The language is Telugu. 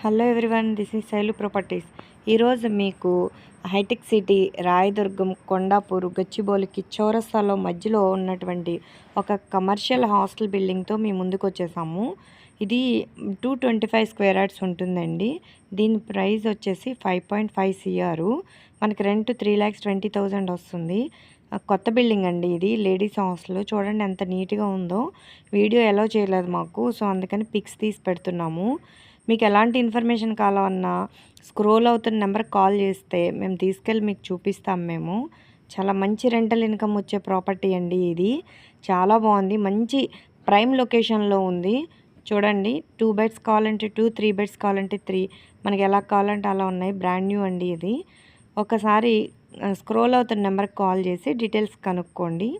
Hello everyone, this is Shailu properties. ఈరోజు మీకు హైటెక్ సిటీ, రాయదుర్గం, కొండాపూర్, గచ్చిబౌలికి చౌరస్తాలో మధ్యలో ఉన్నటువంటి ఒక కమర్షియల్ హాస్టల్ బిల్డింగ్తో మీ ముందుకు వచ్చేసాము. ఇది 225 స్క్వేర్ యార్డ్స్ ఉంటుందండి. దీని ప్రైస్ వచ్చేసి 5.5 CR. మనకి రెంట్ 3,20,000 వస్తుంది. కొత్త బిల్డింగ్ అండి ఇది, లేడీస్ హాస్టల్. చూడండి ఎంత నీట్గా ఉందో. వీడియో ఎలా చేయలేదు మాకు, సో అందుకని పిక్స్ తీసి పెడుతున్నాము. మీకు ఎలాంటి ఇన్ఫర్మేషన్ కావాలన్నా స్క్రోల్ అవుతున్న నెంబర్కి కాల్ చేస్తే మేము తీసుకెళ్ళి మీకు చూపిస్తాం. మేము చాలా మంచి రెంటల్ ఇన్కమ్ వచ్చే ప్రాపర్టీ అండి ఇది. చాలా బాగుంది, మంచి ప్రైమ్ లొకేషన్లో ఉంది. చూడండి, 2 బెడ్స్ కావాలంటే 2, 3 బెడ్స్ కావాలంటే 3, మనకి ఎలా కావాలంటే అలా ఉన్నాయి. బ్రాండ్ న్యూ అండి ఇది. ఒకసారి స్క్రోల్ అవుతున్న నెంబర్కి కాల్ చేసి డీటెయిల్స్ కనుక్కోండి.